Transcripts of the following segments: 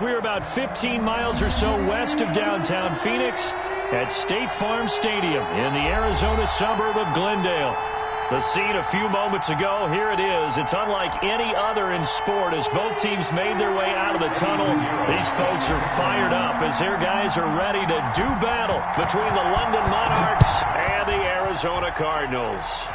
We're about 15 miles or so west of downtown Phoenix at State Farm Stadium in the Arizona suburb of Glendale. The scene a few moments ago, here it is. It's unlike any other in sport as both teams made their way out of the tunnel. These folks are fired up as their guys are ready to do battle between the London Monarchs and the Arizona Cardinals.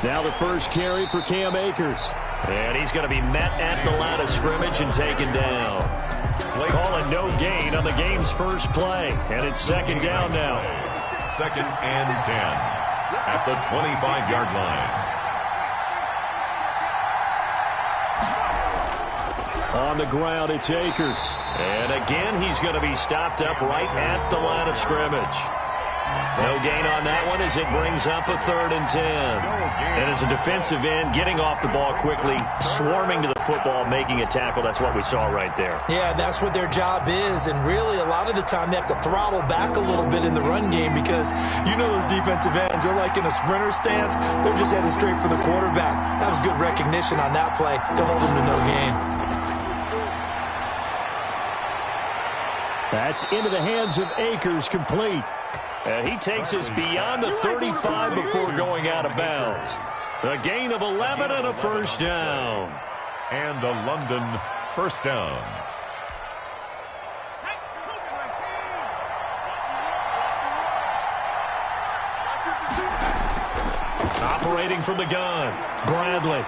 Now the first carry for Cam Akers. And he's going to be met at the line of scrimmage and taken down. Call it no gain on the game's first play. And it's second down now. 2nd and 10 at the 25-yard line. On the ground, it's Akers. And again, he's going to be stopped up right at the line of scrimmage. No gain on that one as it brings up a 3rd and 10. And as a defensive end, getting off the ball quickly, swarming to the football, making a tackle. That's what we saw right there. Yeah, that's what their job is. And really, a lot of the time, they have to throttle back a little bit in the run game because you know those defensive ends, they're like in a sprinter stance. They're just headed straight for the quarterback. That was good recognition on that play to hold them to no gain. That's into the hands of Akers, complete. And he takes us beyond the 35 before going out of bounds. A gain of 11 and a first down. And a London first down. Operating from the gun, Bradley.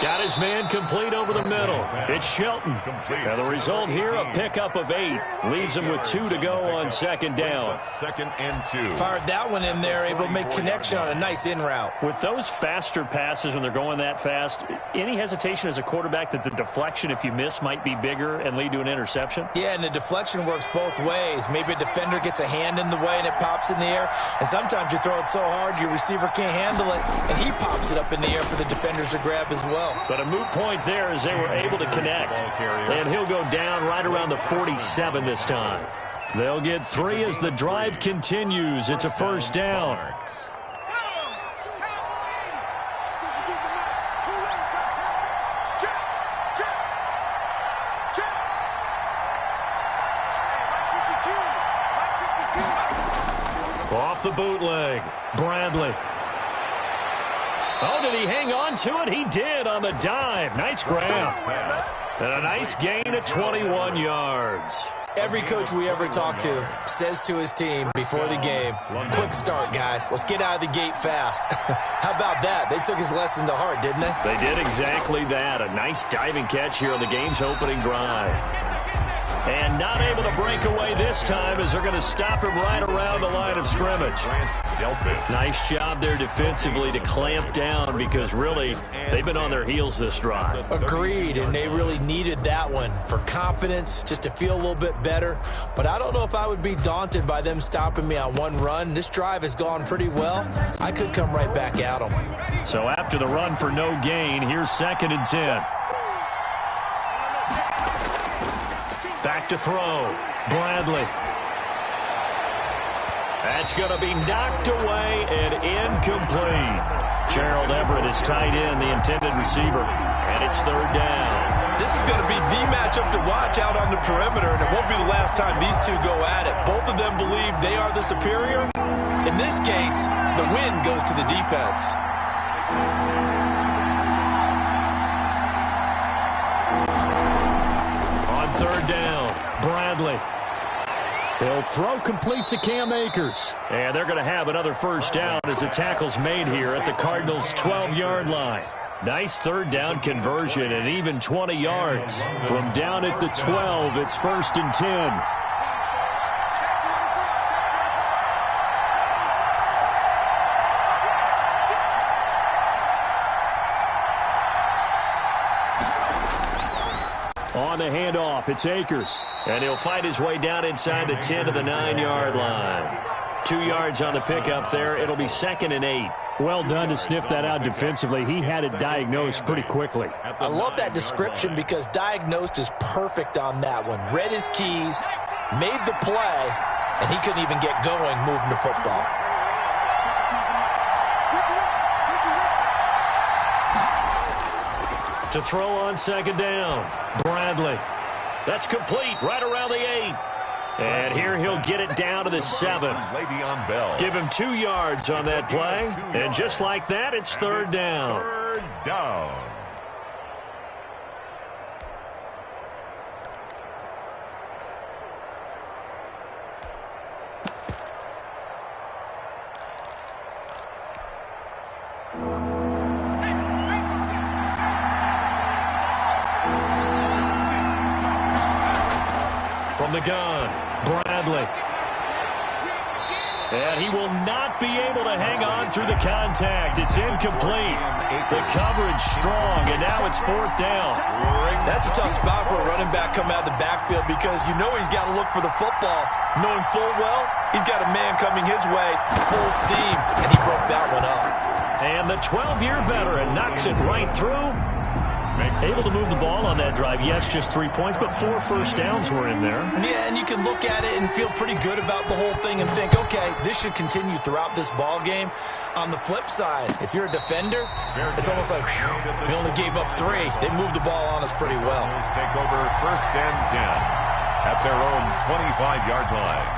Got his man complete over the middle. It's Shelton. Now the result here, a pickup of 8. Leaves him with 2 to go on second down. 2nd and 2. Fired that one in there, able to make connection on a nice in route. With those faster passes when they're going that fast, any hesitation as a quarterback that the deflection, if you miss, might be bigger and lead to an interception? Yeah, and the deflection works both ways. Maybe a defender gets a hand in the way and it pops in the air. And sometimes you throw it so hard your receiver can't handle it, and he pops it up in the air for the defenders to grab as well. But a moot point there as they were able to connect. And he'll go down right around the 47 this time. They'll get 3 as the drive continues. It's a first down. Off the bootleg, Bradley. Oh, did he hang on to it? He did on the dive. Nice grab. And a nice gain of 21 yards. Every coach we ever talk to says to his team before the game, quick start, guys. Let's get out of the gate fast. How about that? They took his lesson to heart, didn't they? They did exactly that. A nice diving catch here on the game's opening drive. And not able to break away this time as they're going to stop him right around the line of scrimmage. Nice job there defensively to clamp down because really they've been on their heels this drive. Agreed, and they really needed that one for confidence, just to feel a little bit better. But I don't know if I would be daunted by them stopping me on one run. This drive has gone pretty well. I could come right back at them. So after the run for no gain, here's 2nd and 10. Back to throw. Bradley. That's going to be knocked away and incomplete. Gerald Everett is tight end, the intended receiver, and it's 3rd down. This is going to be the matchup to watch out on the perimeter, and it won't be the last time these two go at it. Both of them believe they are the superior. In this case, the win goes to the defense. On 3rd down, Bradley. He'll throw complete to Cam Akers. And they're going to have another first down as the tackle's made here at the Cardinals' 12-yard line. Nice third down conversion and even 20 yards. From down at the 12, it's 1st and 10. On the handoff, it's Akers. And he'll fight his way down inside the 10 to the 9-yard line. 2 yards on the pickup there. It'll be 2nd and 8. Well done to sniff that out defensively. He had it diagnosed pretty quickly. I love that description because diagnosed is perfect on that one. Read his keys, made the play, and he couldn't even get going moving the football. To throw on 2nd down, Bradley. That's complete right around the 8. And here he'll get it down to the 7. Le'Veon Bell. Give him 2 yards on that play. And just like that, it's 3rd down. 3rd down. From the gun, Bradley. And he will not be able to hang on through the contact. It's incomplete. The coverage strong, and now it's 4th down. That's a tough spot for a running back coming out of the backfield because you know he's got to look for the football, knowing full well he's got a man coming his way, full steam, and he broke that one up. And the 12-year veteran knocks it right through. Able to move the ball on that drive. Yes, just 3 points, but 4 first downs were in there. Yeah, and you can look at it and feel pretty good about the whole thing and think, okay, this should continue throughout this ball game. On the flip side, if you're a defender, it's almost like, whew, we only gave up 3. They moved the ball on us pretty well. Take over 1st and 10 at their own 25-yard line.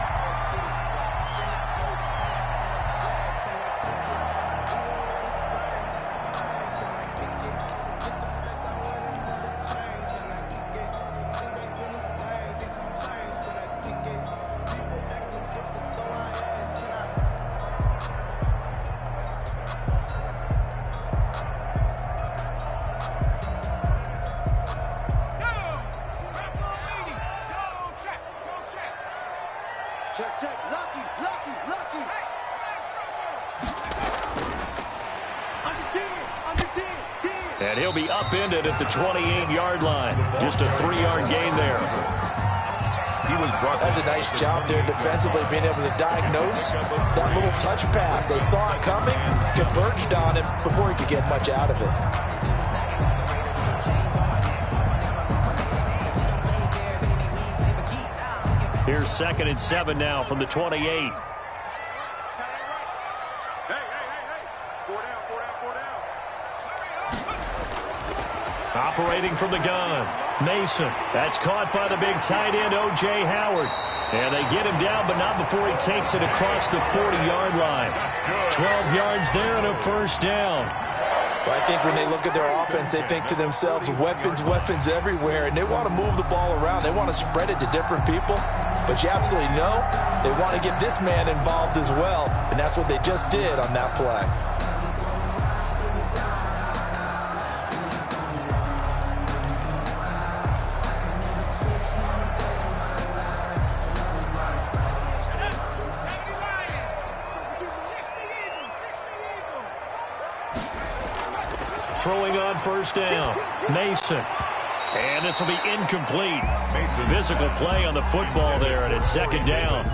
And he'll be upended at the 28-yard line. Just a 3-yard gain there. He was brought. That's a nice job there defensively, being able to diagnose that little touch pass. They saw it coming, converged on him before he could get much out of it. Here's 2nd and 7 now from the 28. Operating from the gun, Mason. That's caught by the big tight end, O.J. Howard. And they get him down, but not before he takes it across the 40-yard line. 12 yards there and a 1st down. Well, I think when they look at their offense, they think to themselves, weapons, weapons everywhere, and they want to move the ball around. They want to spread it to different people. But you absolutely know they want to get this man involved as well, and that's what they just did on that play. Throwing on 1st down, Mason. And this will be incomplete. Physical play on the football there, and it's 2nd down.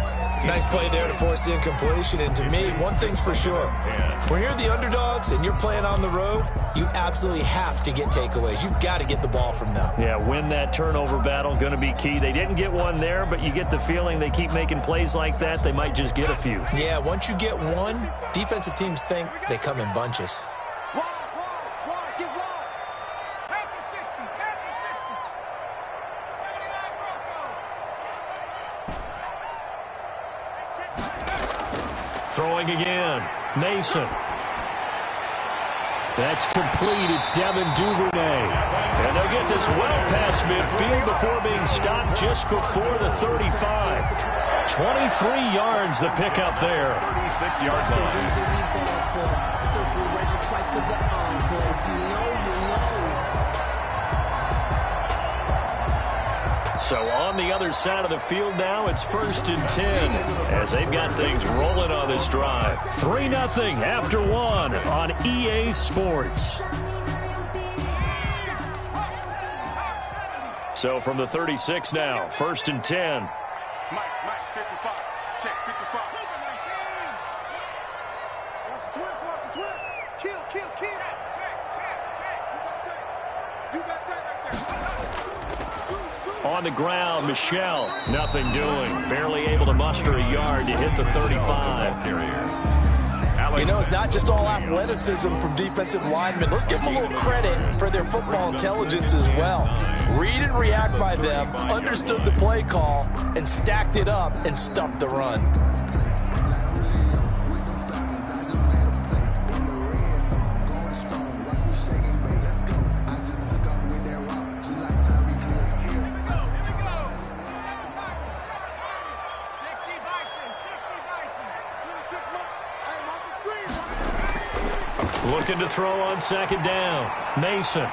Nice play there to force the incompletion. And to me, one thing's for sure. When you're the underdogs and you're playing on the road, you absolutely have to get takeaways. You've got to get the ball from them. Yeah, win that turnover battle, going to be key. They didn't get one there, but you get the feeling they keep making plays like that, they might just get a few. Yeah, once you get one, defensive teams think they come in bunches. Throwing again, Mason. That's complete. It's Devin Duvernay. And they'll get this well past midfield before being stopped just before the 35. 23 yards the pickup there. 36-yard line. So on the other side of the field now, it's 1st and 10 as they've got things rolling on this drive. 3-0 after 1 on EA Sports. So from the 36 now, 1st and 10. Mike, 55. Check, 55. Watch the twist. Kill. Check. You got that right there. On the ground, Michelle, nothing doing. Barely able to muster a yard to hit the 35. You know, it's not just all athleticism from defensive linemen. Let's give them a little credit for their football intelligence as well. Read and react by them, understood the play call, and stacked it up and stuffed the run. Looking to throw on 2nd down. Mason.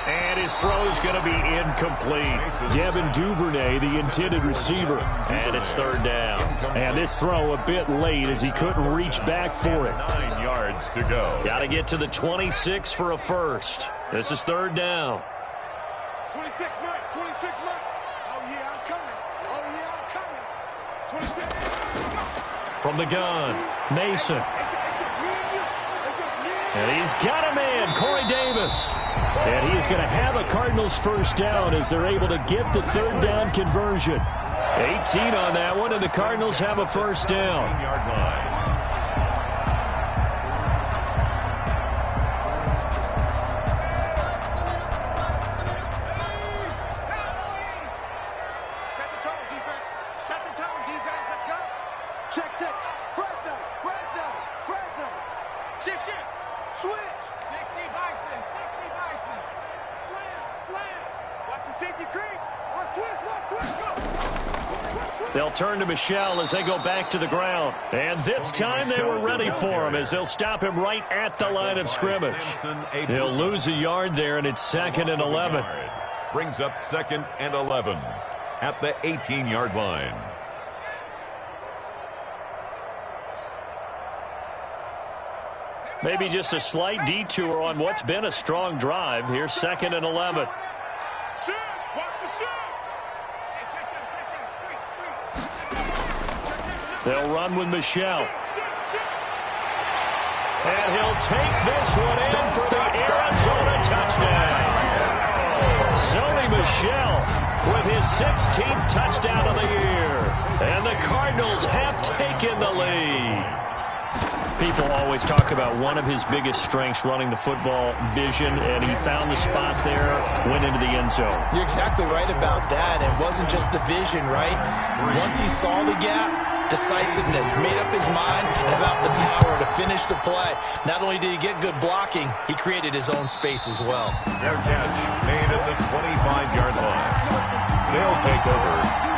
And his throw is going to be incomplete. Devin Duvernay, the intended receiver. And it's 3rd down. And this throw a bit late as he couldn't reach back for it. 9 yards to go. Got to get to the 26 for a first. This is 3rd down. 26 Mike. Oh, yeah, I'm coming. 26. From the gun, Mason. It's just me and you. And he's got a man, Corey Davis. And he is going to have a Cardinals first down as they're able to get the 3rd down conversion. 18 on that one, and the Cardinals have a first down. 10-yard line. Set the tone, defense. Let's go. Check. Fresno. Shift. Switch. 60 Bison. Slam. Watch the safety creep. Watch twist. Go. They'll turn to Michelle as they go back to the ground. And this time they were ready for him as they'll stop him right at the line of scrimmage. He'll lose a yard there, and it's 2nd and 11. Brings up 2nd and 11 at the 18-yard line. Maybe just a slight detour on what's been a strong drive. Here's 2nd and 11. Shoot. Watch the shoot. They'll run with Michelle. And he'll take this one in for the Arizona touchdown. Sony Michel with his 16th touchdown of the year. And the Cardinals have taken the lead. People always talk about one of his biggest strengths, running the football, vision, and he found the spot there, went into the end zone. You're exactly right about that. It wasn't just the vision, right? Once he saw the gap, decisiveness, made up his mind, and about the power to finish the play. Not only did he get good blocking, he created his own space as well. Their catch made at the 25-yard line. They'll take over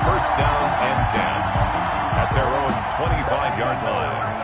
1st down and 10 at their own 25-yard line.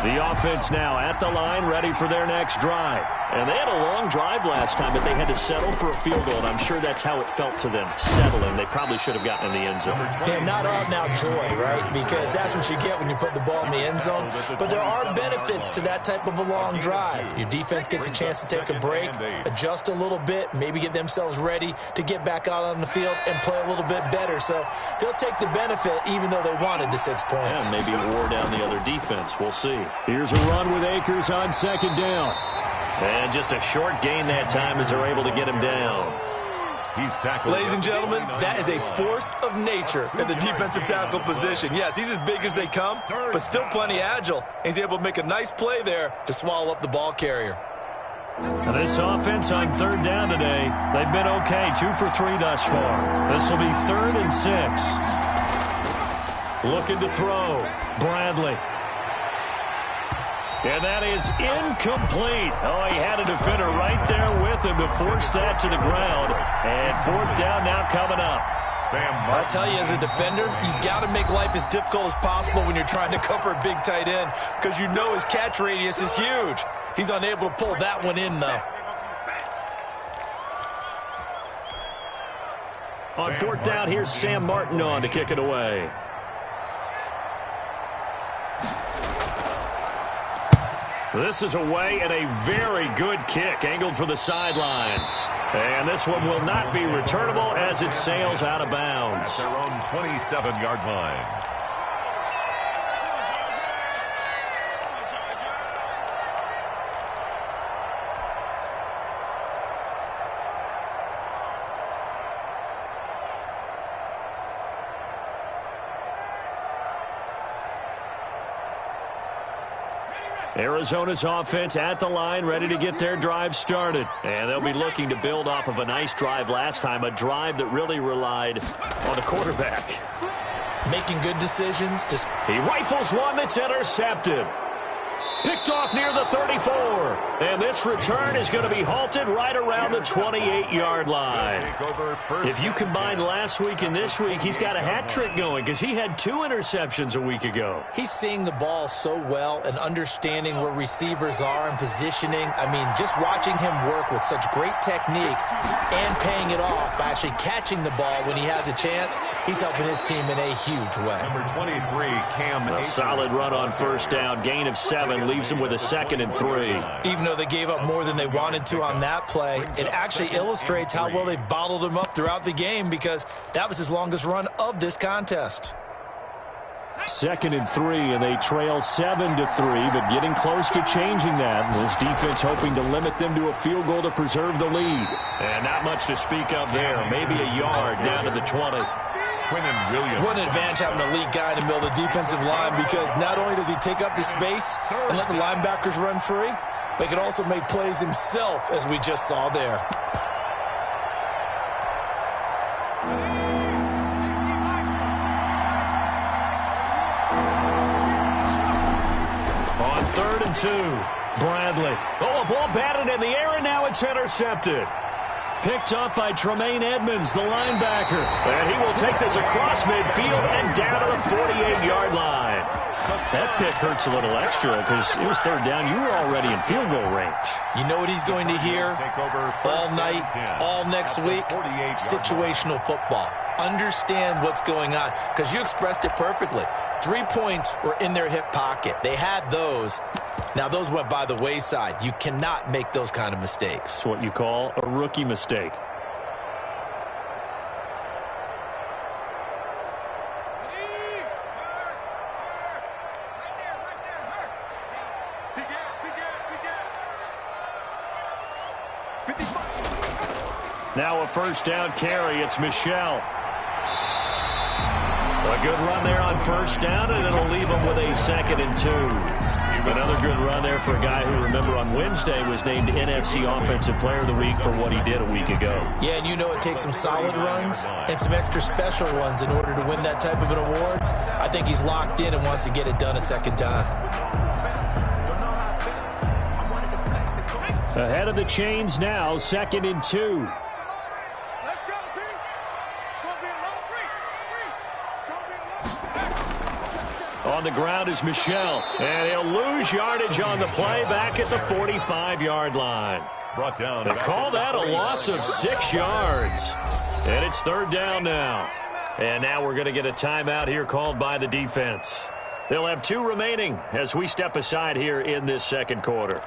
The offense now at the line, ready for their next drive. And they had a long drive last time, but they had to settle for a field goal, and I'm sure that's how it felt to them, settling. They probably should have gotten in the end zone. And not out-and-out joy, right? Because that's what you get when you put the ball in the end zone. But there are benefits to that type of a long drive. Your defense gets a chance to take a break, adjust a little bit, maybe get themselves ready to get back out on the field and play a little bit better. So they'll take the benefit even though they wanted the 6 points. Yeah, maybe wore down the other defense. We'll see. Here's a run with Akers on 2nd down. And just a short gain that time as they're able to get him down. He's tackled. Ladies and gentlemen, that is a force of nature in the defensive tackle position. Yes, he's as big as they come, but still plenty agile. He's able to make a nice play there to swallow up the ball carrier. Now this offense on 3rd down today, they've been okay, 2 for 3 thus far. This will be 3rd and 6. Looking to throw, Bradley. And that is incomplete. Oh, he had a defender right there with him to force that to the ground. And 4th down now coming up. I tell you, as a defender, you've got to make life as difficult as possible when you're trying to cover a big tight end because you know his catch radius is huge. He's unable to pull that one in, though. On fourth down, here's Sam Martin on to kick it away. This is away and a very good kick angled for the sidelines. And this one will not be returnable as it sails out of bounds. At their own 27-yard line. Arizona's offense at the line, ready to get their drive started. And they'll be looking to build off of a nice drive last time, a drive that really relied on the quarterback. Making good decisions. He rifles one that's intercepted. Picked off near the 34. And this return is going to be halted right around the 28-yard line. If you combine last week and this week, he's got a hat trick going because he had 2 interceptions a week ago. He's seeing the ball so well and understanding where receivers are and positioning. I mean, just watching him work with such great technique and paying it off by actually catching the ball when he has a chance, he's helping his team in a huge way. Number 23, Cam. A solid run on first down, gain of 7, leaves him with a 2nd and 3. Even though they gave up more than they wanted to on that play, it actually illustrates how well they bottled him up throughout the game because that was his longest run of this contest. 2nd and 3, and they trail 7-3, but getting close to changing that. This defense hoping to limit them to a field goal to preserve the lead. And not much to speak of there. Maybe a yard down to the 20. What an advantage having an elite guy in the middle of the defensive line because not only does he take up the space and let the linebackers run free, but he can also make plays himself, as we just saw there. On 3rd and 2, Bradley. Oh, a ball batted in the air, and now it's intercepted. Picked up by Tremaine Edmonds, the linebacker. And he will take this across midfield and down to the 48-yard line. That pick hurts a little extra because it was 3rd down. You were already in field goal range. You know what he's going to hear all night, all next week? Situational football. Understand what's going on because you expressed it perfectly. 3 points were in their hip pocket. They had those. Now, those went by the wayside. You cannot make those kind of mistakes. It's what you call a rookie mistake. Now a first down carry. It's Michel. A good run there on first down, and it'll leave him with a 2nd and 2. Another good run there for a guy who, remember, on Wednesday was named NFC Offensive Player of the Week for what he did a week ago. Yeah, and you know it takes some solid runs and some extra special ones in order to win that type of an award. I think he's locked in and wants to get it done a second time. Ahead of the chains now, 2nd and 2. On the ground is Michel, and he'll lose yardage on the play back at the 45-yard line. Brought down. They call that a loss of 6 yards. And it's 3rd down now. And now we're going to get a timeout here called by the defense. They'll have 2 remaining as we step aside here in this 2nd quarter.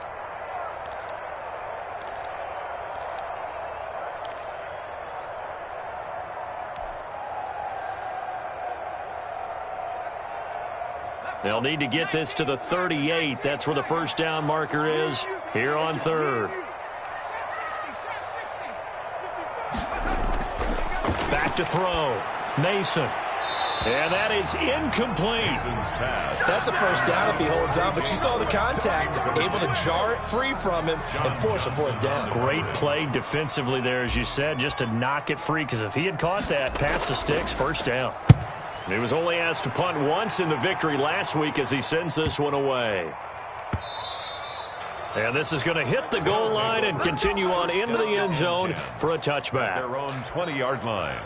They'll need to get this to the 38. That's where the first down marker is here on 3rd. Back to throw. Mason. And that is incomplete. That's a first down if he holds on, but you saw the contact, able to jar it free from him and force a 4th down. Great play defensively there, as you said, just to knock it free, because if he had caught that, past the sticks, first down. He was only asked to punt once in the victory last week as he sends this one away. And this is going to hit the goal line and continue on into the end zone for a touchback. Their own 20-yard line.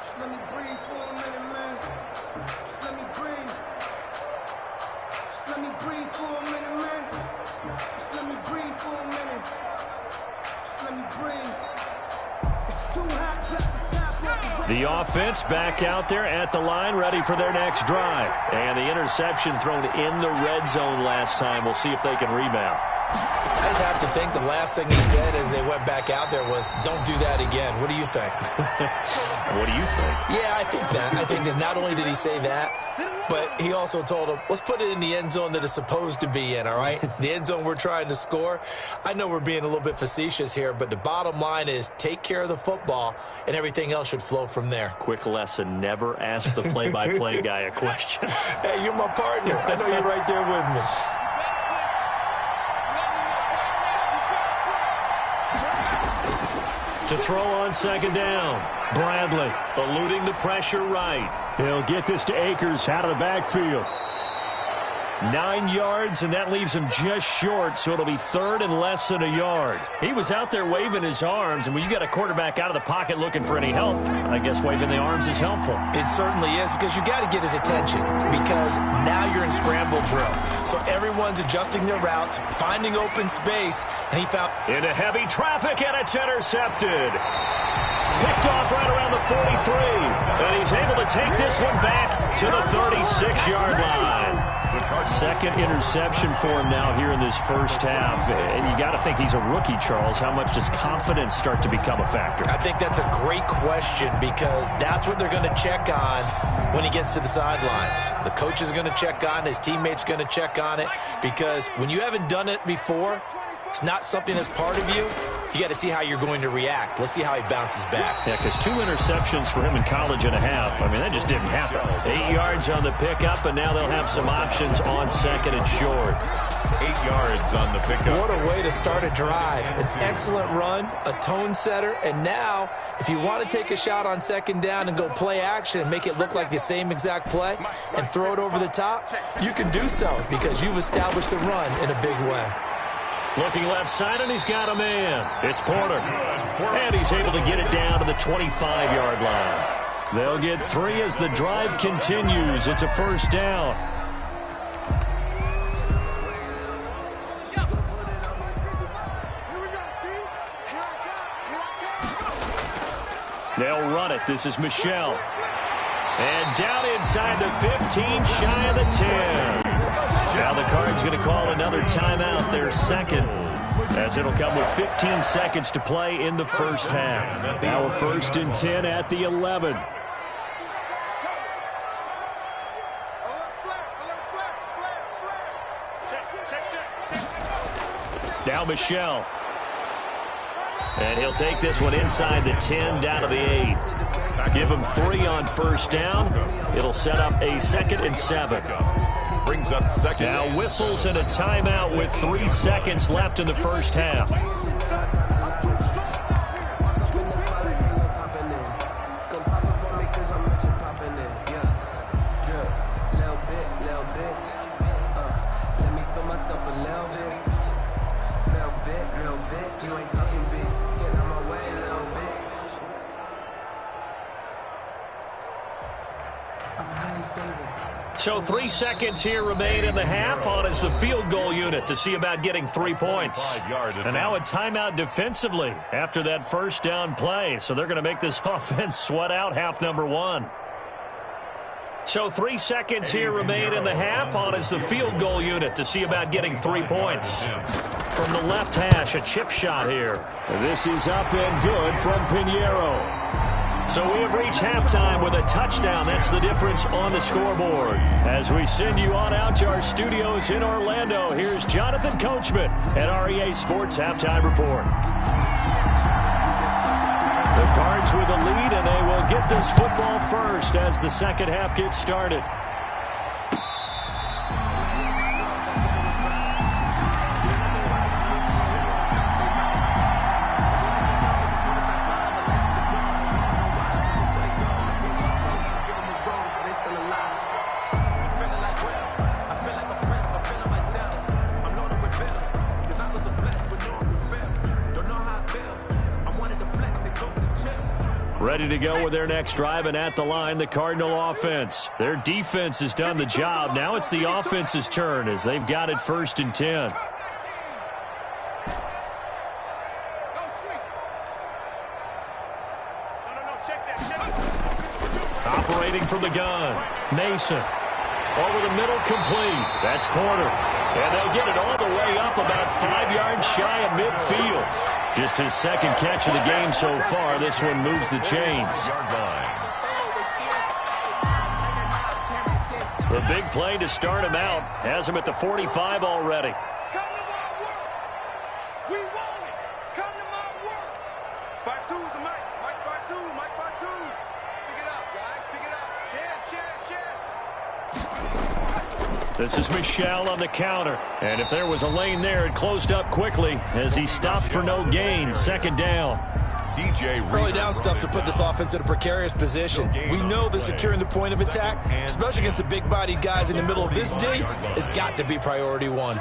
Just let me breathe for a minute, man. Just let me breathe. Just let me breathe for a minute, man. Just let me breathe for a minute. Just let me breathe. It's too hot to The offense back out there at the line, ready for their next drive. And the interception thrown in the red zone last time. We'll see if they can rebound. I just have to think the last thing he said as they went back out there was, don't do that again. What do you think? What do you think? Yeah, I think that. I think that not only did he say that, but he also told him, let's put it in the end zone that it's supposed to be in, all right? The end zone we're trying to score. I know we're being a little bit facetious here, but the bottom line is take care of the football, and everything else should flow from there. Quick lesson, never ask the play-by-play guy a question. Hey, you're my partner. I know you're right there with me. To throw on second down, Bradley eluding the pressure right. He'll get this to Akers out of the backfield. 9 yards, and that leaves him just short, so it'll be third and less than a yard. He was out there waving his arms, and when you got a quarterback out of the pocket looking for any help, I guess waving the arms is helpful. It certainly is, because you got to get his attention, because now you're in scramble drill. So everyone's adjusting their routes, finding open space, and he found... Into heavy traffic, and it's intercepted. Picked off right around the 43, and he's able to take this one back to the 36-yard line. Second interception for him now here in this first half. And you got to think he's a rookie, Charles. How much does confidence start to become a factor? I think that's a great question, because that's what they're going to check on when he gets to the sidelines. The coach is going to check on, his teammates going to check on it, because when you haven't done it before, it's not something that's part of you. You got to see how you're going to react. Let's see how he bounces back. Yeah, because 2 interceptions for him in college and a half. I mean, that just didn't happen. 8 yards on the pickup, and now they'll have some options on second and short. 8 yards on the pickup. What a way to start a drive. An excellent run, a tone setter, and now if you want to take a shot on second down and go play action and make it look like the same exact play and throw it over the top, you can do so because you've established the run in a big way. Looking left side, and he's got a man. It's Porter. And he's able to get it down to the 25-yard line. They'll get 3 as the drive continues. It's a first down. They'll run it. This is Michelle. And down inside the 15, shy of the 10. Now the Cards going to call another timeout, their second, as it'll come with 15 seconds to play in the first half. Now a 1st and 10 at the 11. Now Michelle. And he'll take this one inside the 10, down to the 8. Give him 3 on first down. It'll set up a 2nd and 7. Brings up second. Now whistles and a timeout with 3 seconds left in the first half. So 3 seconds here remain in the half. On is the field goal unit to see about getting 3 points. And now a timeout defensively after that first down play. So they're going to make this offense sweat out half number 1. So 3 seconds here remain in the half. On is the field goal unit to see about getting 3 points. From the left hash, a chip shot here. This is up and good from Pinheiro. So we have reached halftime with a touchdown. That's the difference on the scoreboard. As we send you on out to our studios in Orlando, here's Jonathan Coachman at REA Sports Halftime Report. The Cards with a lead, and they will get this football first as the second half gets started. Ready to go with their next drive, and at the line, the Cardinal offense. Their defense has done the job. Now it's the offense's turn as they've got it 1st and 10. Check that. Operating from the gun. Mason. Over the middle, complete. That's corner. And they'll get it all the way up about 5 yards shy of midfield. Just his second catch of the game so far. This one moves the chains. The big play to start him out. Has him at the 45 already. This is Michel on the counter. And if there was a lane there, it closed up quickly as he stopped for no gain. Second down. Early down stuff to put this offense in a precarious position. We know that securing the point of attack, especially against the big-bodied guys in the middle of this D, has got to be priority one.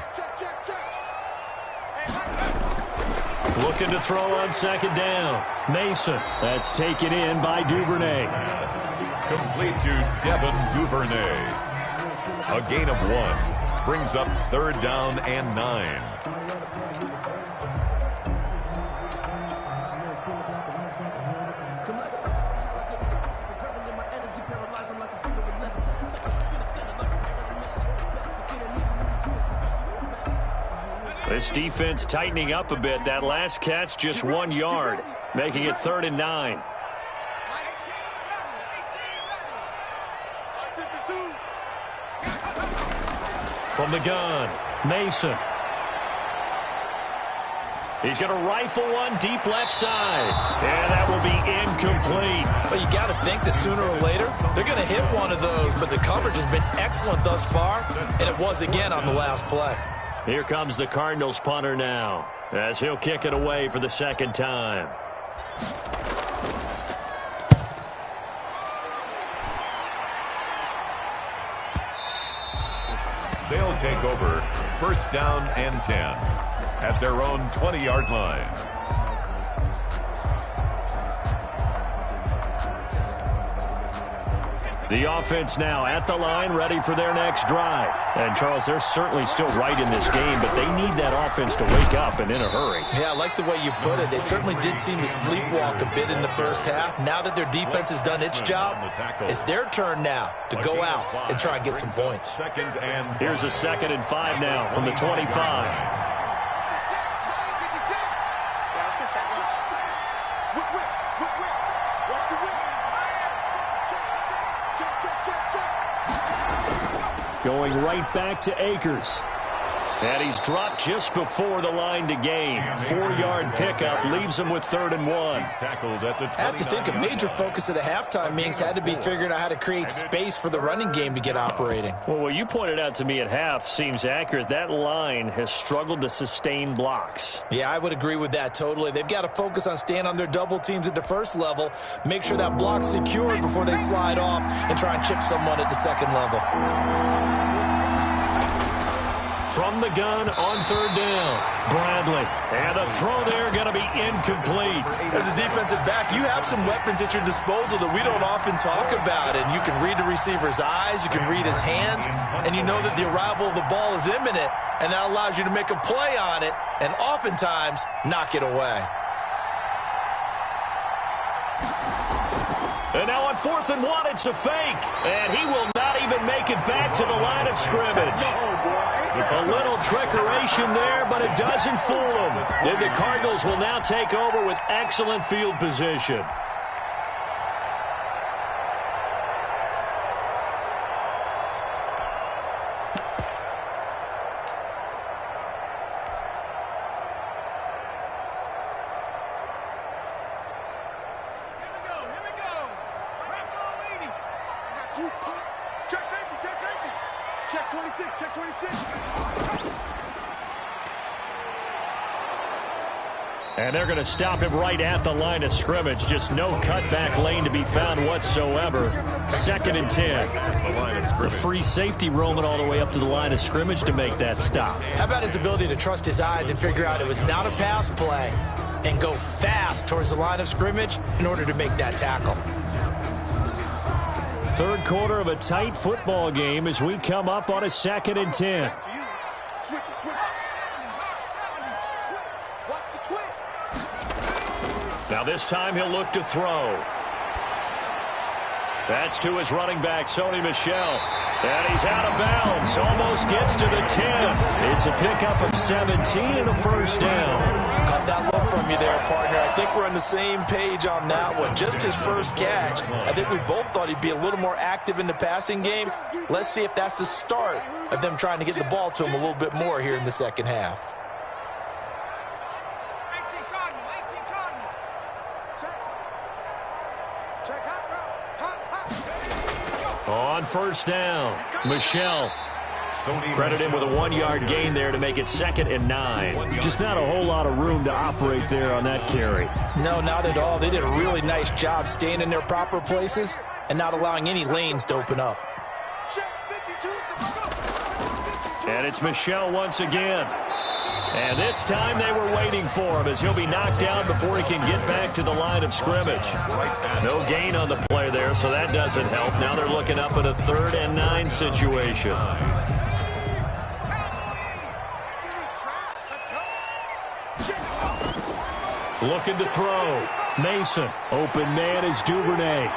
Looking to throw on second down. Mason. That's taken in by Duvernay. Complete to Devin Duvernay. A gain of 1. Brings up 3rd down and 9. This defense tightening up a bit. That last catch just 1 yard, making it 3rd and 9. From the gun, Mason. He's going to rifle one deep left side. And that will be incomplete. Well, you got to think that sooner or later, they're going to hit one of those. But the coverage has been excellent thus far, and it was again on the last play. Here comes the Cardinals punter now, as he'll kick it away for the second time. They'll take over 1st down and 10 at their own 20-yard line. The offense now at the line, ready for their next drive. And, Charles, they're certainly still right in this game, but they need that offense to wake up and in a hurry. Yeah, I like the way you put it. They certainly did seem to sleepwalk a bit in the first half. Now that their defense has done its job, it's their turn now to go out and try and get some points. Here's a 2nd and 5 now from the 25. Going right back to Akers. And he's dropped just before the line to gain. 4-yard pickup leaves him with 3rd and 1. I have to think a major focus of the halftime meetings had to be figuring out how to create space for the running game to get operating. Well, what you pointed out to me at half seems accurate. That line has struggled to sustain blocks. Yeah, I would agree with that totally. They've got to focus on staying on their double teams at the first level, make sure that block's secured before they slide off and try and chip someone at the second level. From the gun on 3rd down, Bradley. And a throw there going to be incomplete. As a defensive back, you have some weapons at your disposal that we don't often talk about. And you can read the receiver's eyes, you can read his hands, and you know that the arrival of the ball is imminent, and that allows you to make a play on it and oftentimes knock it away. And now on 4th and 1, it's a fake. And he will not even make it back to the line of scrimmage. A little trickeration there, but it doesn't fool him. And the Cardinals will now take over with excellent field position. And they're going to stop him right at the line of scrimmage. Just no cutback lane to be found whatsoever. 2nd and 10. The free safety roaming all the way up to the line of scrimmage to make that stop. How about his ability to trust his eyes and figure out it was not a pass play and go fast towards the line of scrimmage in order to make that tackle. 3rd quarter of a tight football game as we come up on a 2nd and 10. Now this time he'll look to throw. That's to his running back, Sony Michel. And he's out of bounds. Almost gets to the 10. It's a pickup of 17 and a first down. Caught that look from you there, partner. I think we're on the same page on that one. Just his first catch. I think we both thought he'd be a little more active in the passing game. Let's see if that's the start of them trying to get the ball to him a little bit more here in the second half. On first down, Michel. Credit him with a 1-yard gain there to make it 2nd and 9. Just not a whole lot of room to operate there on that carry. No, not at all. They did a really nice job staying in their proper places and not allowing any lanes to open up. And it's Michel once again. And this time they were waiting for him as he'll be knocked down before he can get back to the line of scrimmage. No gain on the play there, so that doesn't help. Now they're looking up at a 3rd and 9 situation. Looking to throw. Mason. Open man is Duvernay.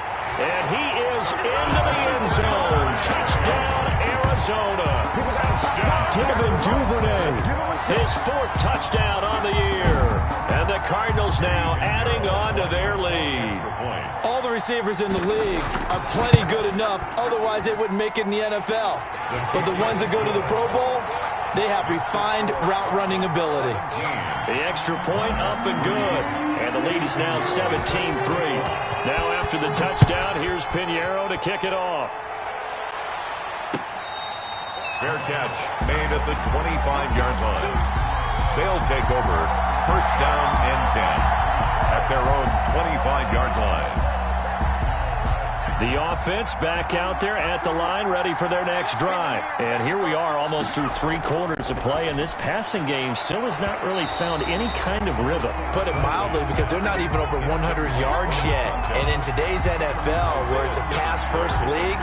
And he is into the end zone. Touchdown, Arizona. Devin Duvernay. His 4th touchdown on the year. And the Cardinals now adding on to their lead. All the receivers in the league are plenty good enough. Otherwise, they wouldn't make it in the NFL. But the ones that go to the Pro Bowl, they have refined route running ability. The extra point up and good. And the lead is now 17-3. Now after the touchdown, here's Pinheiro to kick it off. Fair catch made at the 25-yard line. They'll take over 1st down and 10 at their own 25-yard line. The offense back out there at the line, ready for their next drive. And here we are almost through 3 quarters of play, and this passing game still has not really found any kind of rhythm. Put it mildly, because they're not even over 100 yards yet. And in today's NFL, where it's a pass-first league,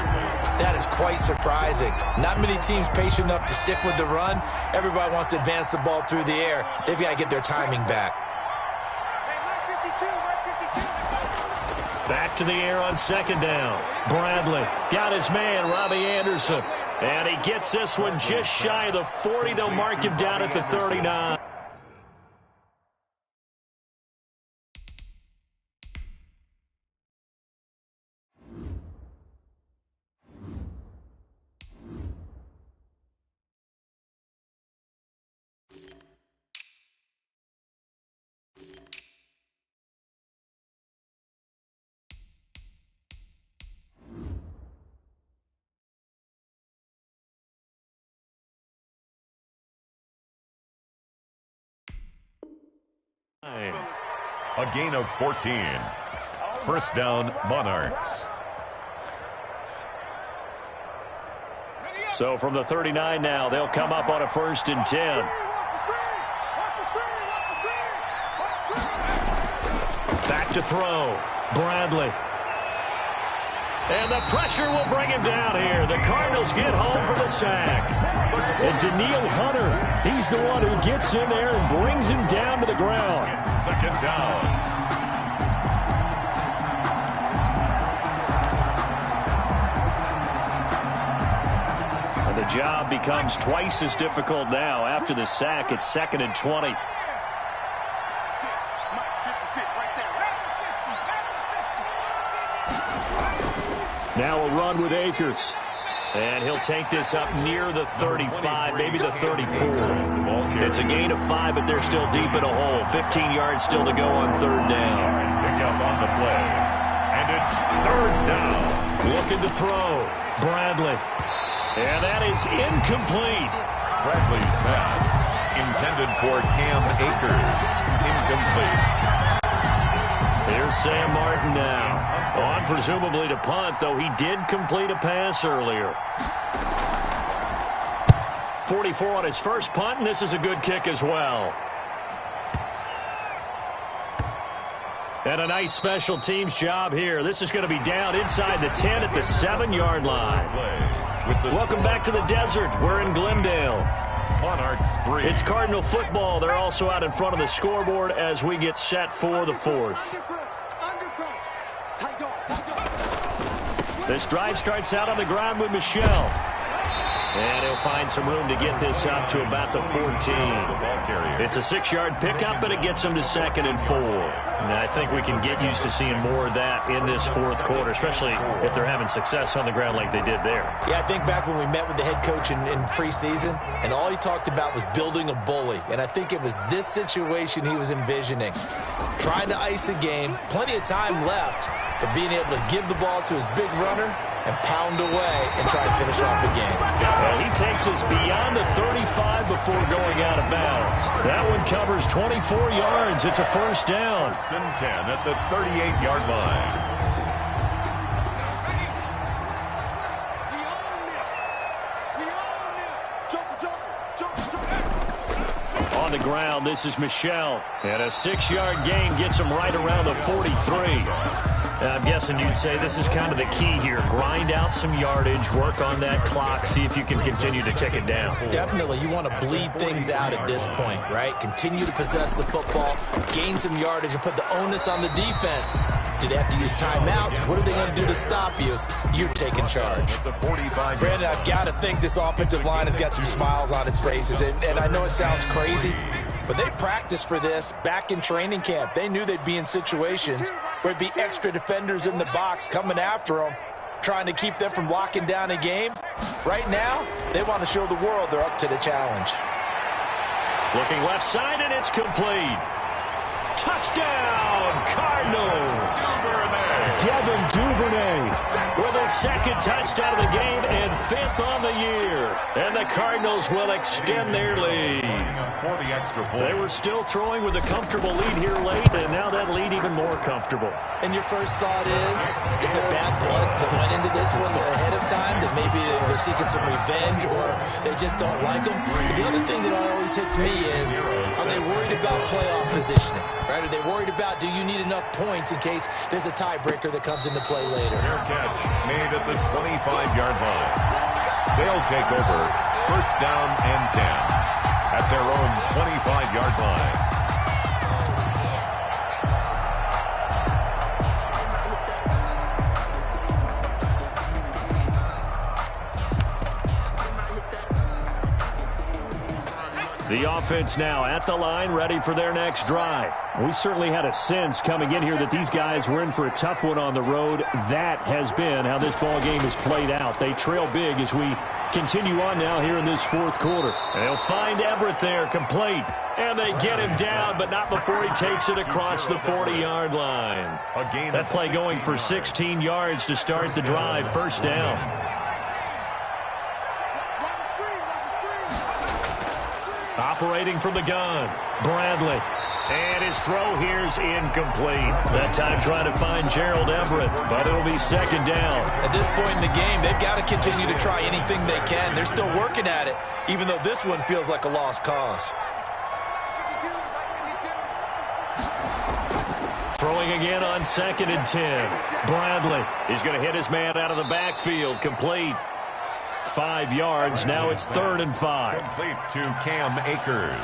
that is quite surprising. Not many teams patient enough to stick with the run. Everybody wants to advance the ball through the air. They've got to get their timing back. Back to the air on 2nd down. Bradley got his man, Robbie Anderson. And he gets this one just shy of the 40. They'll mark him down at the 39. A gain of 14. 1st down, Monarchs. So from the 39 now, they'll come up on a 1st and 10. Back to throw. Bradley. And the pressure will bring him down here. The Cardinals get home for the sack. And Daniil Hunter, he's the one who gets in there and brings him down to the ground. 2nd down. And the job becomes twice as difficult now. After the sack, it's 2nd and 20. Now a run with Akers. And he'll take this up near the 35, maybe the 34. It's a gain of 5, but they're still deep in a hole. 15 yards still to go on 3rd down. Pick up on the play. And it's 3rd down. Looking to throw. Bradley. And that is incomplete. Bradley's pass intended for Cam Akers. Incomplete. Here's Sam Martin now. On presumably to punt, though he did complete a pass earlier. 44 on his first punt, and this is a good kick as well. And a nice special teams job here. This is going to be down inside the 10 at the 7-yard line. Welcome back to the desert. We're in Glendale. Monarchs 3. It's Cardinal football. They're also out in front of the scoreboard as we get set for the 4th. This drive starts out on the ground with Michel. And he'll find some room to get this up to about the 14. It's a 6-yard pickup, and it gets him to 2nd and 4. And I think we can get used to seeing more of that in this fourth quarter, especially if they're having success on the ground like they did there. Yeah, I think back when we met with the head coach in preseason, and all he talked about was building a bully. And I think it was this situation he was envisioning. Trying to ice a game, plenty of time left, but being able to give the ball to his big runner and pound away and try and finish off a game. Well, he takes us beyond the 35 before going out of bounds. That one covers 24 yards. It's a first down. 10 at the 38-yard line. On the ground, this is Michel. And a 6-yard gain gets him right around the 43. I'm guessing you'd say this is kind of the key here. Grind out some yardage, work on that clock, see if you can continue to tick it down. Definitely. You want to bleed things out at this point, right? Continue to possess the football, gain some yardage, and put the onus on the defense. Do they have to use timeouts? What are they going to do to stop you? You're taking charge. Brandon, I've got to think this offensive line has got some smiles on its faces. And I know it sounds crazy, but they practiced for this back in training camp. They knew they'd be in situations where there'd be extra defenders in the box coming after them, trying to keep them from locking down a game. Right now, they want to show the world they're up to the challenge. Looking left side, and it's complete. Touchdown, Cardinals. Devin Duvernay with a 2nd touchdown of the game and 5th on the year. And the Cardinals will extend their lead. They were still throwing with a comfortable lead here late, and now that lead even more comfortable. And your first thought is it bad blood that went into this one ahead of time, that maybe they're seeking some revenge or they just don't like them? But the other thing that always hits me is, are they worried about playoff positioning? Right? Are they worried about, do you need enough points in case there's a tiebreaker that comes into play later? Fair catch made at the 25-yard line. They'll take over 1st down and 10 at their own 25-yard line. The offense now at the line, ready for their next drive. We certainly had a sense coming in here that these guys were in for a tough one on the road. That has been how this ball game has played out. They trail big as we continue on now here in this fourth quarter. And they'll find Everett there, complete. And they get him down, but not before he takes it across the 40-yard line. That play going for 16 yards to start the drive, 1st down. Operating from the gun, Bradley. And his throw here's incomplete. That time trying to find Gerald Everett, but it'll be 2nd down. At this point in the game, they've got to continue to try anything they can. They're still working at it, even though this one feels like a lost cause. Throwing again on 2nd and 10. Bradley. He's going to hit his man out of the backfield, complete. 5 yards. Now it's 3rd and 5. Complete to Cam Akers.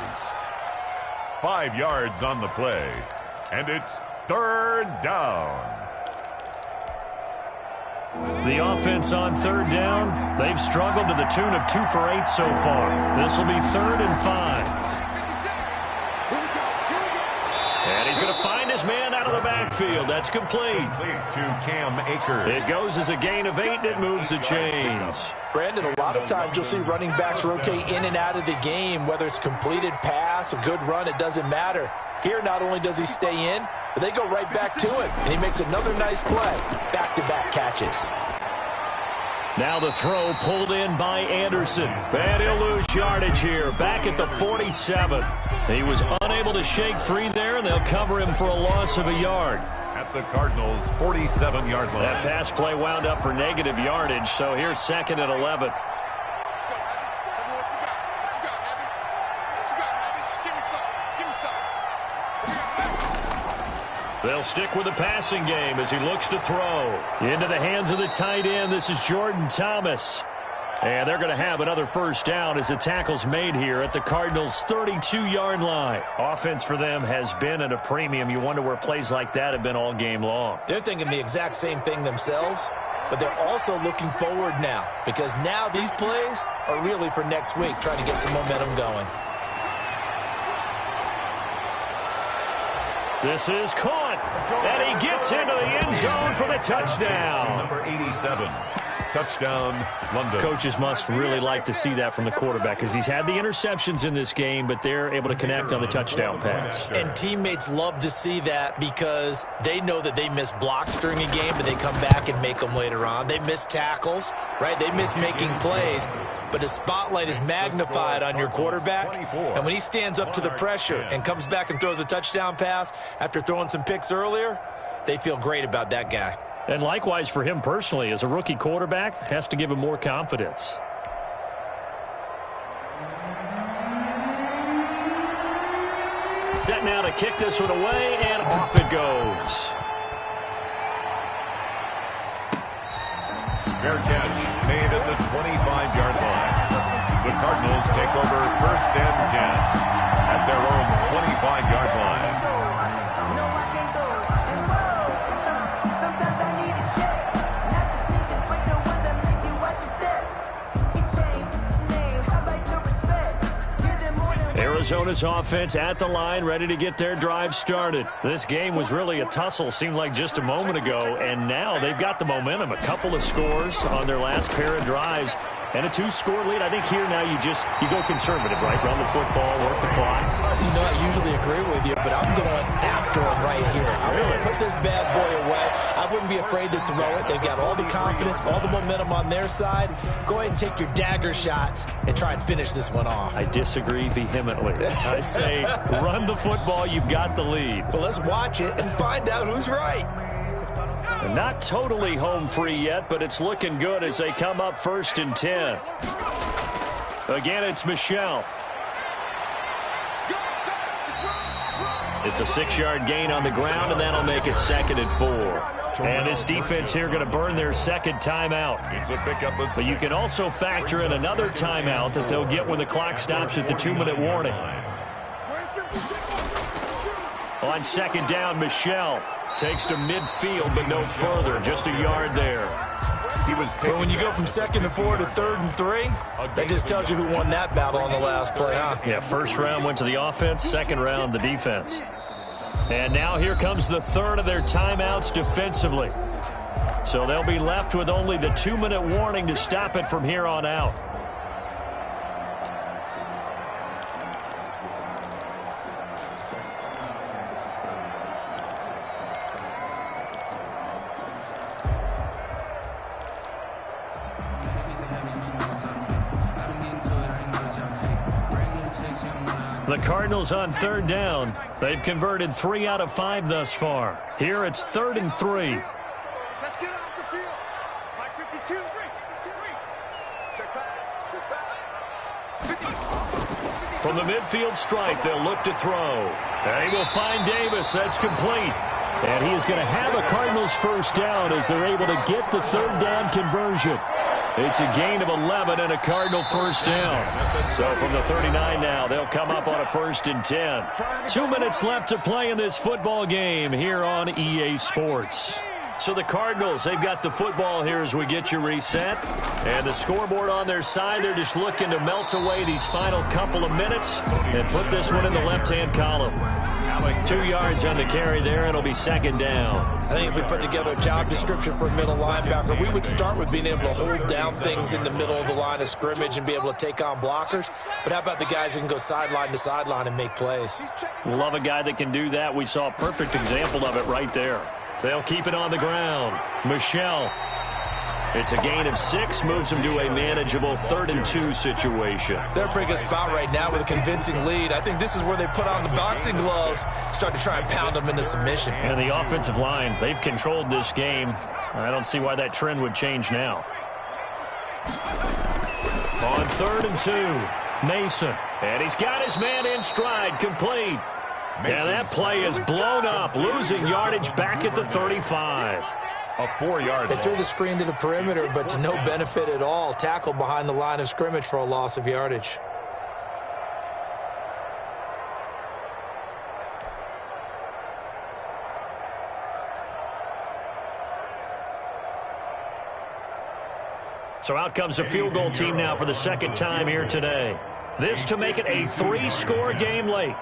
5 yards on the play. And it's 3rd down. The offense on 3rd down, they've struggled to the tune of 2 for 8 so far. This will be 3rd and 5. And he's going to find his man out of the backfield. That's complete. Complete to Cam Akers. It goes as a gain of 8, and it moves the chains. Brandon, a lot of times you'll see running backs rotate in and out of the game, whether it's completed pass, a good run, it doesn't matter. Here, not only does he stay in, but they go right back to him, and he makes another nice play. Back-to-back catches. Now the throw pulled in by Anderson. And he'll lose yardage here. Back at the 47. He was unable to shake free there, and they'll cover him for a loss of a yard. At the Cardinals' 47-yard line. That pass play wound up for negative yardage, so here's 2nd and 11. They'll stick with the passing game as he looks to throw. Into the hands of the tight end. This is Jordan Thomas. And they're going to have another 1st down as the tackle's made here at the Cardinals' 32-yard line. Offense for them has been at a premium. You wonder where plays like that have been all game long. They're thinking the exact same thing themselves. but they're also looking forward now because now these plays are really for next week, trying to get some momentum going. This is caught, and he gets into the end zone for the touchdown. Number 87. Touchdown, London. Coaches must really like to see that from the quarterback because he's had the interceptions in this game, but they're able to connect on the touchdown pass. And teammates love to see that because they know that they miss blocks during a game, but they come back and make them later on. They miss tackles, right? They miss making plays, but the spotlight is magnified on your quarterback. And when he stands up to the pressure and comes back and throws a touchdown pass after throwing some picks earlier, they feel great about that guy. And likewise for him personally, as a rookie quarterback, has to give him more confidence. Set now to kick this one away, and off it goes. Fair catch made at the 25-yard line. The Cardinals take over 1st and 10 at their own 25-yard line. Arizona's offense at the line, ready to get their drive started. This game was really a tussle, seemed like just a moment ago, and now they've got the momentum. A couple of scores on their last pair of drives, and a 2-score lead. I think here now you go conservative, right? Run the football, work the clock. You know, I usually agree with you, but I'm going after him right here. I want to put this bad boy away. I wouldn't be afraid to throw it. They've got all the confidence, all the momentum on their side. Go ahead and take your dagger shots and try and finish this one off. I disagree vehemently. I say run the football. You've got the lead. Well, let's watch it and find out who's right. They're not totally home free yet, but it's looking good as they come up 1st and 10. Again, it's Michel. It's a 6-yard gain on the ground, and that'll make it 2nd and 4. And this defense here going to burn their second timeout. It's a pickup of 6. But you can also factor in another timeout that they'll get when the clock stops at the 2-minute warning. On 2nd down, Michel takes to midfield, but no further. Just a yard there. But when you go from 2nd and 4 to 3rd and 3, that just tells you who won that battle on the last play, huh? Yeah, first round went to the offense, second round the defense. And now here comes the third of their timeouts defensively. So they'll be left with only the 2-minute warning to stop it from here on out. The Cardinals on 3rd down. They've converted 3 out of 5 thus far. Here it's 3rd and 3. Let's get off the field. 552. Check pass. From the midfield stripe, they'll look to throw. They will find Davis. That's complete. And he is going to have a Cardinals first down as they're able to get the 3rd down conversion. It's a gain of 11 and a Cardinal first down. So from the 39 now, they'll come up on a 1st and 10. 2 minutes left to play in this football game here on EA Sports. So the Cardinals, they've got the football here as we get you reset. And the scoreboard on their side, they're just looking to melt away these final couple of minutes and put this one in the left-hand column. 2 yards on the carry there. It'll be 2nd down. I think if we put together a job description for a middle linebacker, we would start with being able to hold down things in the middle of the line of scrimmage and be able to take on blockers. But how about the guys who can go sideline to sideline and make plays? Love a guy that can do that. We saw a perfect example of it right there. They'll keep it on the ground. Michel. It's a gain of 6, moves them to a manageable 3rd and 2 situation. They're in a pretty good spot right now with a convincing lead. I think this is where they put on the boxing gloves, start to try and pound them into submission. And the offensive line, they've controlled this game. I don't see why that trend would change now. On 3rd and 2, Mason. And he's got his man in stride, complete. And that play is blown up, losing yardage back at the 35. A 4-yard They loss. threw the screen to the perimeter, but to no benefit at all. Tackled behind the line of scrimmage for a loss of yardage. So out comes the field goal team now for the second time here today. This to make it a 3-score game late.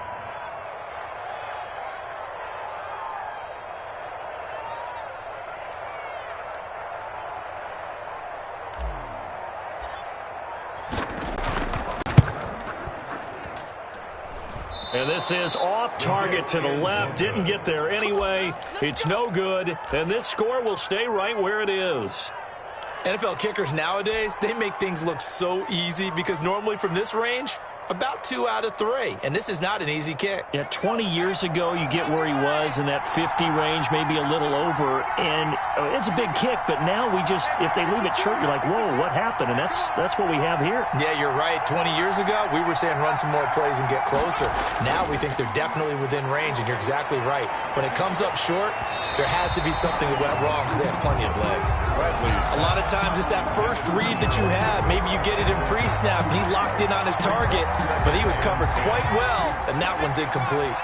And this is off target to the left. Didn't get there anyway. It's no good. And this score will stay right where it is. NFL kickers nowadays, they make things look so easy because normally from this range, about 2 out of 3. And this is not an easy kick. Yeah, 20 years ago, you get where he was in that 50 range, maybe a little over. And it's a big kick, but now we just, if they leave it short, you're like, whoa, what happened? And that's what we have here. Yeah, you're right. 20 years ago, we were saying run some more plays and get closer. Now we think they're definitely within range, and you're exactly right. When it comes up short, there has to be something that went wrong because they have plenty of leg. A lot of times it's that first read that you have. Maybe you get it in pre-snap, and he locked in on his target, but he was covered quite well, and that one's incomplete.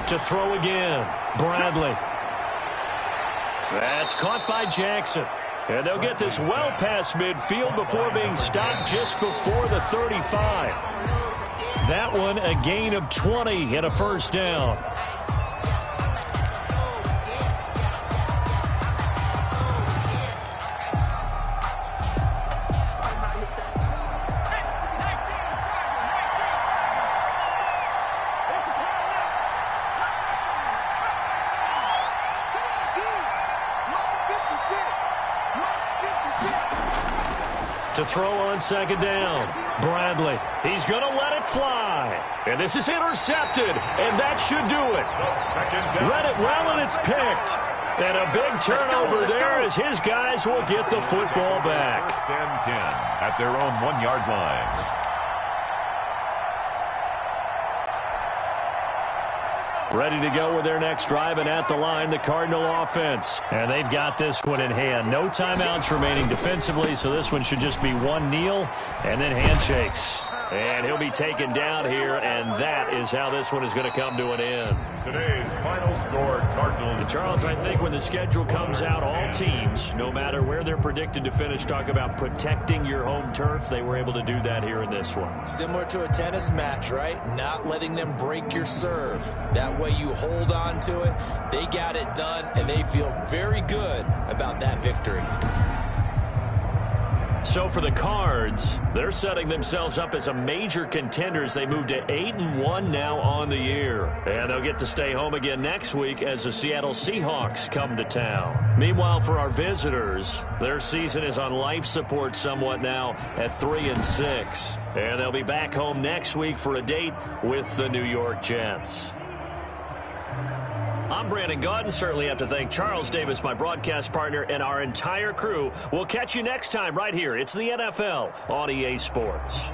To throw again, Bradley. That's caught by Jackson. And they'll get this well past midfield before being stopped just before the 35. That one a gain of 20 and a first down. To throw on second down, Bradley. He's going to let it fly. And this is intercepted, and that should do it. Read it well, and it's picked. And a big turnover there as his guys will get the football back. First and 10 at their own 1-yard line. Ready to go with their next drive, and at the line, the Cardinal offense. And they've got this one in hand. No timeouts remaining defensively, so this one should just be one kneel and then handshakes. And he'll be taken down here, and that is how this one is going to come to an end. Today's final score, Cardinals. And Charles, I think when the schedule comes out, all teams, no matter where they're predicted to finish, talk about protecting your home turf. They were able to do that here in this one. Similar to a tennis match, right? Not letting them break your serve. That way you hold on to it. They got it done, and they feel very good about that victory. So for the Cards, they're setting themselves up as a major contender as they move to 8-1 now on the year. And they'll get to stay home again next week as the Seattle Seahawks come to town. Meanwhile, for our visitors, their season is on life support somewhat now at 3-6. And they'll be back home next week for a date with the New York Jets. I'm Brandon Gaudin. Certainly have to thank Charles Davis, my broadcast partner, and our entire crew. We'll catch you next time right here. It's the NFL on EA Sports.